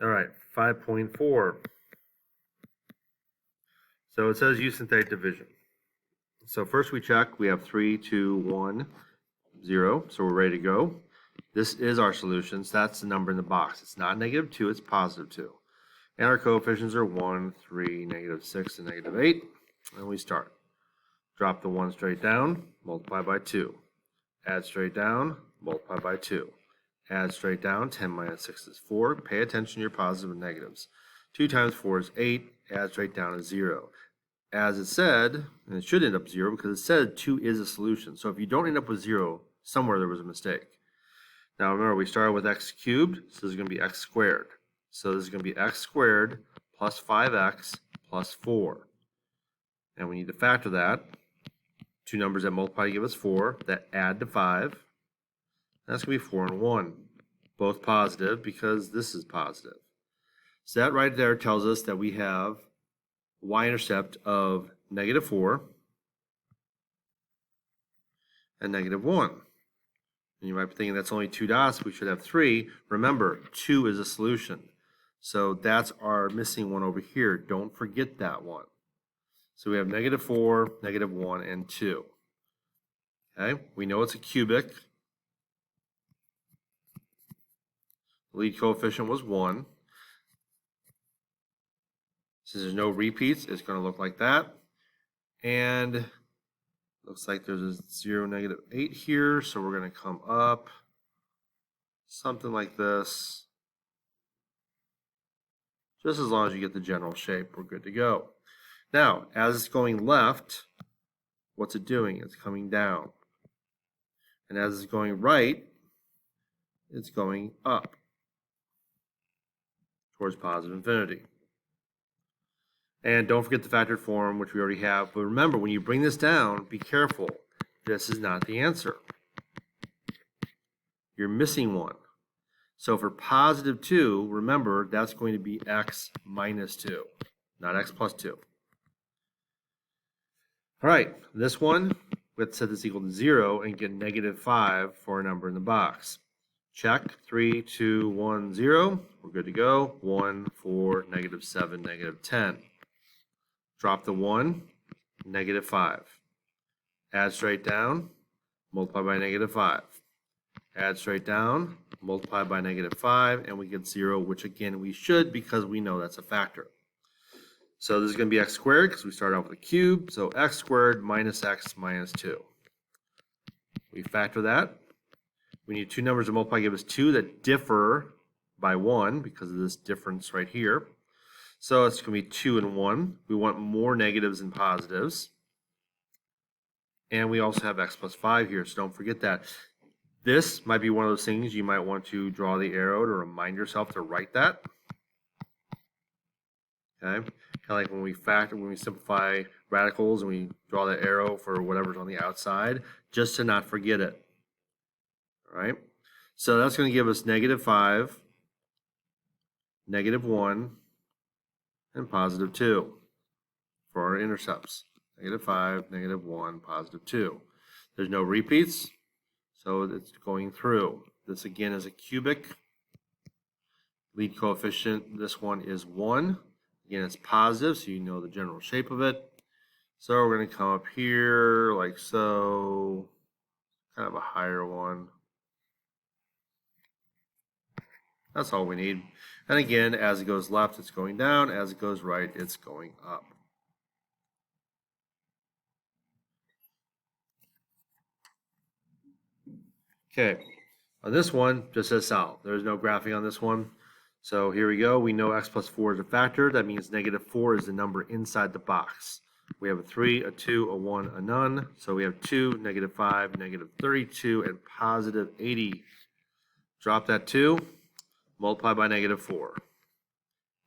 All right, 5.4. So it says use synthetic division. So first we check, we have 3, 2, 1, 0, so we're ready to go. This is our solution, so that's the number in the box. It's not -2, it's +2. And our coefficients are 1, 3, -6, and -8. And we start. Drop the 1 straight down, multiply by 2. Add straight down, multiply by 2. Add straight down, 10 minus 6 is 4. Pay attention to your positives and negatives. 2 times 4 is 8. Add straight down is 0. As it said, and it should end up 0 because it said 2 is a solution. So if you don't end up with 0, somewhere there was a mistake. Now remember, we started with x cubed, so this is going to be x squared. So this is going to be x squared plus 5x plus 4. And we need to factor that. Two numbers that multiply to give us 4, that add to 5. That's going to be 4 and 1. Both positive because this is positive. So that right there tells us that we have y-intercept of -4 and -1. And you might be thinking that's only 2 dots, we should have 3. Remember, 2 is a solution. So that's our missing one over here. Don't forget that one. So we have -4, -1, and 2. Okay, we know it's a cubic. The lead coefficient was 1. Since there's no repeats, it's going to look like that. And looks like there's a 0, -8 here, so we're going to come up something like this. Just as long as you get the general shape, we're good to go. Now, as it's going left, what's it doing? It's coming down. And as it's going right, it's going up towards positive infinity. And don't forget the factored form, which we already have. But remember, when you bring this down, be careful. This is not the answer. You're missing one. So for +2, remember, that's going to be x minus 2, not x plus 2. All right, this one, we have to set this equal to 0 and get -5 for a number in the box. Check, 3, 2, 1, 0. We're good to go. 1, 4, -7, -10. Drop the 1, -5. Add straight down, multiply by -5. Add straight down, multiply by -5, and we get 0, which again we should because we know that's a factor. So this is going to be x squared because we started off with a cube. So x squared minus x minus 2. We factor that. We need two numbers to multiply, give us 2 that differ by 1 because of this difference right here. So it's going to be 2 and 1. We want more negatives than positives. And we also have x plus 5 here, so don't forget that. This might be one of those things you might want to draw the arrow to remind yourself to write that. Okay, kind of like when we simplify radicals and we draw the arrow for whatever's on the outside, just to not forget it. All right, so that's going to give us -5, -1, and +2 for our intercepts. -5, -1, +2. There's no repeats, so it's going through. This again is a cubic. Lead coefficient, this one is 1. Again, it's positive, so you know the general shape of it. So we're going to come up here like so, kind of a higher one. That's all we need. And again, as it goes left, it's going down. As it goes right, it's going up. Okay, on this one, just says solve. There's no graphing on this one. So here we go. We know x plus 4 is a factor. That means -4 is the number inside the box. We have a 3, a 2, a 1, a none. So we have 2, -5, -32, and +80. Drop that 2, multiply by -4.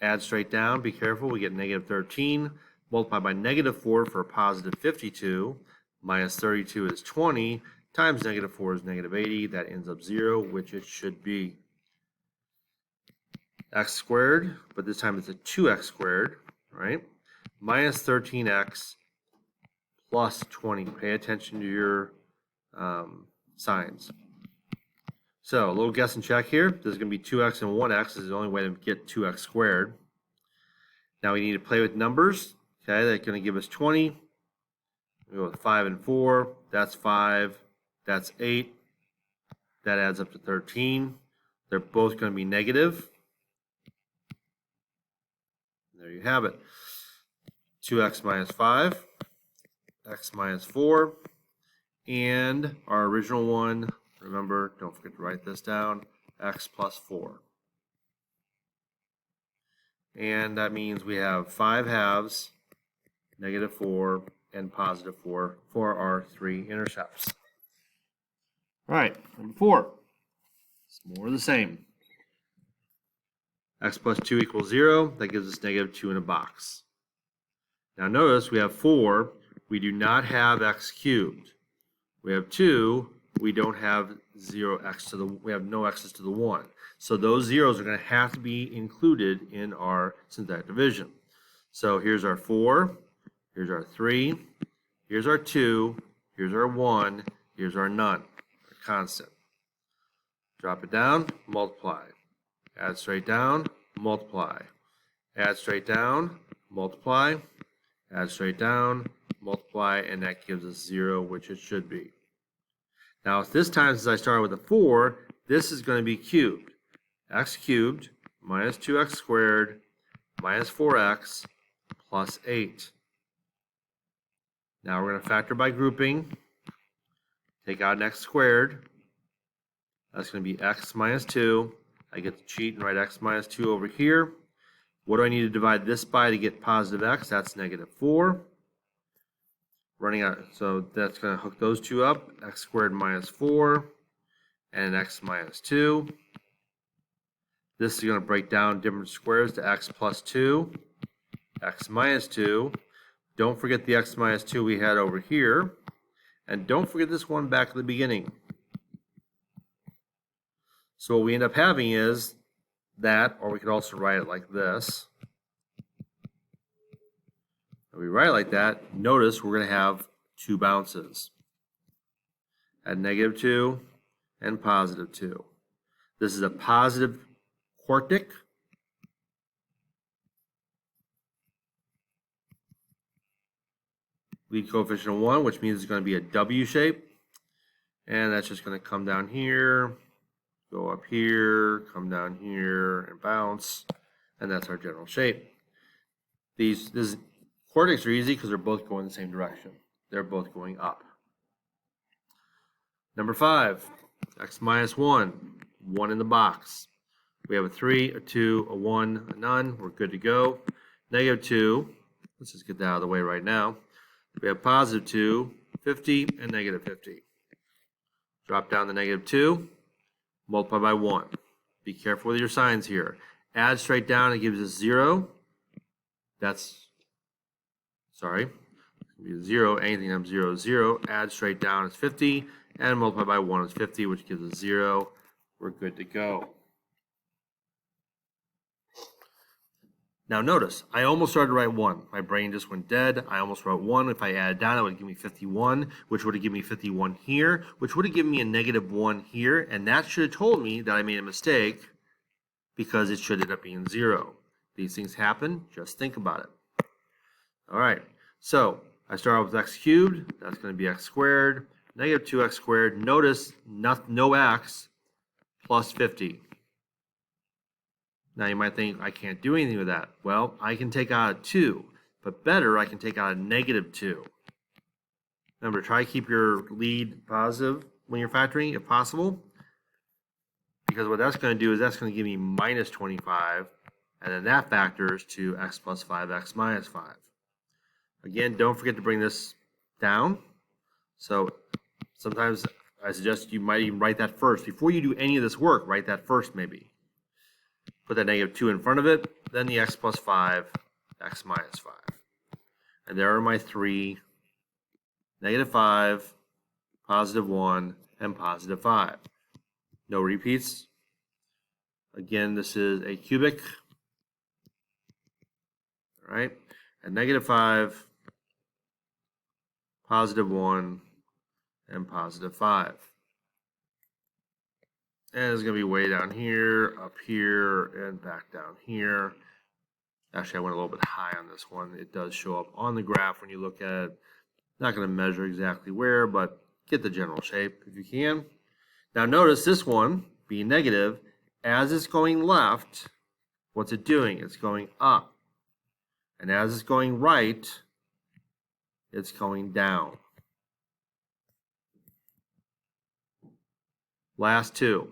Add straight down, be careful, we get -13. Multiply by -4 for a +52. Minus 32 is 20. Times -4 is -80. That ends up 0, which it should be. X squared, but this time it's a 2x squared, right? Minus 13x plus 20. Pay attention to your signs. So a little guess and check here. There's going to be 2x and 1x. This is the only way to get 2x squared. Now we need to play with numbers. Okay, that's going to give us 20. We go with 5 and 4. That's 5. That's 8. That adds up to 13. They're both going to be negative. There you have it. 2x minus 5, x minus 4, and our original one, remember, don't forget to write this down, x plus 4. And that means we have 5 halves, negative 4, and positive 4 for our 3 intercepts. All right, number 4. It's more of the same. X plus 2 equals 0. That gives us negative 2 in a box. Now notice we have 4. We do not have x cubed. We have 2. We don't have 0x to the, we have no x's to the 1. So those zeros are going to have to be included in our synthetic division. So here's our 4. Here's our 3. Here's our 2. Here's our 1. Here's our none. Our constant. Drop it down, multiply. Add straight down, multiply. Add straight down, multiply. Add straight down, multiply, and that gives us 0, which it should be. Now, this time, since I started with a 4, this is going to be cubed. X cubed minus 2x squared minus 4x plus 8. Now we're going to factor by grouping. Take out an x squared. That's going to be x minus 2. I get to cheat and write x minus 2 over here. What do I need to divide this by to get positive x? That's negative 4. Running out, so that's going to hook those two up. X squared minus 4 and x minus 2. This is going to break down different squares to x plus 2, x minus 2. Don't forget the x minus 2 we had over here. And don't forget this one back at the beginning. So what we end up having is that, or we could also write it like this. If we write it like that, notice we're going to have 2 bounces at negative 2 and positive 2. This is a positive quartic. Lead coefficient of 1, which means it's going to be a W shape. And that's just going to come down here, go up here, come down here, and bounce. And that's our general shape. These quartics are easy because they're both going the same direction. They're both going up. Number 5, x minus 1, 1 in the box. We have a 3, a 2, a 1, a none. We're good to go. Negative 2, let's just get that out of the way right now. We have positive 2, 50, and negative 50. Drop down the negative 2, multiply by 1. Be careful with your signs here. Add straight down, it gives us 0. That's, sorry, 0, anything times 0 is 0. Add straight down is 50, and multiply by 1 is 50, which gives us 0. We're good to go. Now notice, I almost started to write 1. My brain just went dead. I almost wrote 1. If I added down, it would give me 51, which would have given me 51 here, which would have given me a negative 1 here, and that should have told me that I made a mistake because it should end up being 0. These things happen. Just think about it. All right, so I start with x cubed. That's going to be x squared, negative 2x squared. Notice no x plus 50. Now you might think, I can't do anything with that. Well, I can take out a 2, but better, I can take out a negative 2. Remember, try to keep your lead positive when you're factoring, if possible. Because what that's going to do is that's going to give me minus 25, and then that factors to x plus 5, x minus 5. Again, don't forget to bring this down. So sometimes I suggest you might even write that first. Before you do any of this work, write that first maybe. Put that negative 2 in front of it, then the x plus 5, x minus 5. And there are my 3, negative 5, positive 1, and positive 5. No repeats. Again, this is a cubic. All right, and negative 5, positive 1, and positive 5. And it's going to be way down here, up here, and back down here. Actually, I went a little bit high on this one. It does show up on the graph when you look at it. Not going to measure exactly where, but get the general shape if you can. Now notice this one being negative. As it's going left, what's it doing? It's going up. And as it's going right, it's going down. Last two.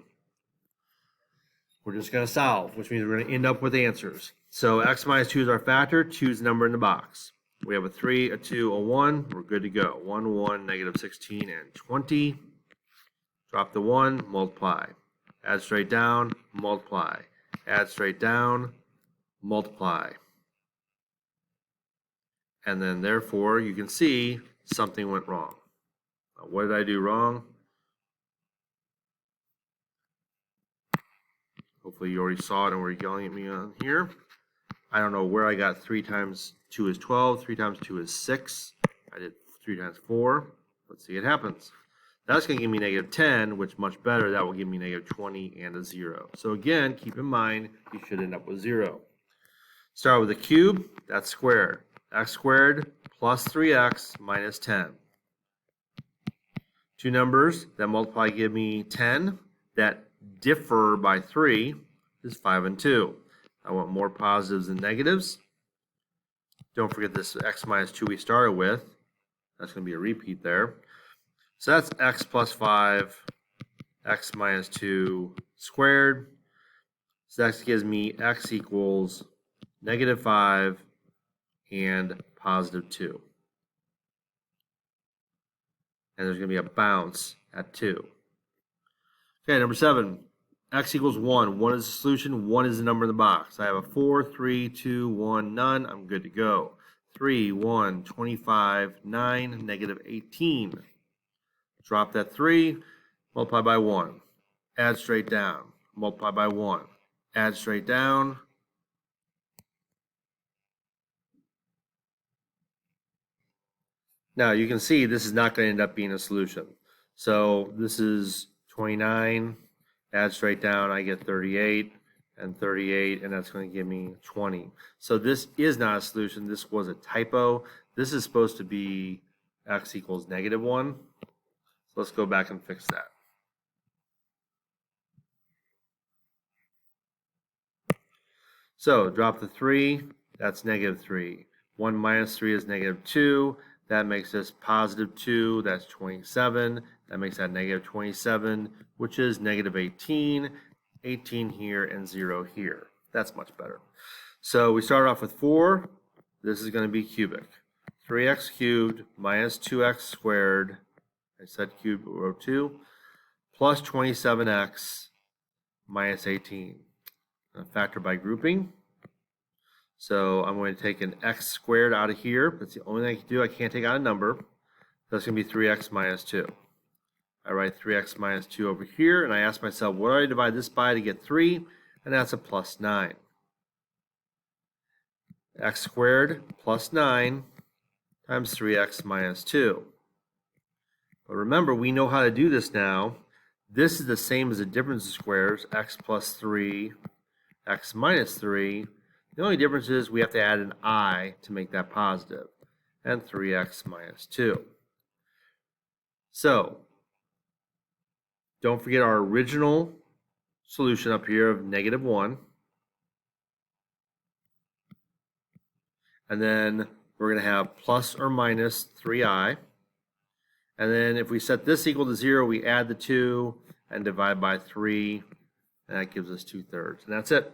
We're just going to solve, which means we're going to end up with answers. So x minus 2 is our factor. Choose the number in the box. We have a 3, a 2, a 1. We're good to go. 1, 1, negative 16, and 20. Drop the 1, multiply. Add straight down, multiply. Add straight down, multiply. And then therefore, you can see something went wrong. Now, what did I do wrong? Hopefully you already saw it and were yelling at me on here. I don't know where I got 3 times 2 is 12, 3 times 2 is 6. I did 3 times 4. Let's see, it happens. That's going to give me negative 10, which much better. That will give me negative 20 and a 0. So again, keep in mind, you should end up with 0. Start with a cube, that's squared. X squared plus 3x minus 10. Two numbers that multiply give me 10. That differ by 3 is 5 and 2. I want more positives than negatives. Don't forget this x minus 2 we started with. That's going to be a repeat there. So that's x plus 5, x minus 2 squared. So that gives me x equals negative 5 and positive 2. And there's going to be a bounce at 2. Okay, number 7. X equals 1. 1 is the solution. 1 is the number in the box. I have a 4, 3, 2, 1, none. I'm good to go. 3, 1, 25, 9, negative 18. Drop that 3, multiply by 1. Add straight down. Multiply by 1. Add straight down. Now you can see this is not going to end up being a solution. So this is 29. Add straight down, I get 38 and 38, and that's going to give me 20. So this is not a solution. This was a typo. This is supposed to be x equals negative 1. So let's go back and fix that. So drop the 3, that's negative 3. 1 minus 3 is negative 2. That makes this positive 2, that's 27. That makes that negative 27, which is negative 18. 18 here and 0 here. That's much better. So we start off with 4. This is going to be cubic. 3x cubed minus 2x squared. I said cubed, but wrote 2. Plus 27x minus 18. Factor by grouping. So I'm going to take an x squared out of here. That's the only thing I can do. I can't take out a number. That's going to be 3x minus 2. I write 3x minus 2 over here, and I ask myself, what do I divide this by to get 3? And that's a plus 9. X squared plus 9 times 3x minus 2. But remember, we know how to do this now. This is the same as the difference of squares, x plus 3, x minus 3. The only difference is we have to add an I to make that positive, and 3x minus 2. So, don't forget our original solution up here of negative 1. And then we're going to have plus or minus 3i. And then if we set this equal to 0, we add the 2 and divide by 3, and that gives us 2/3. And that's it.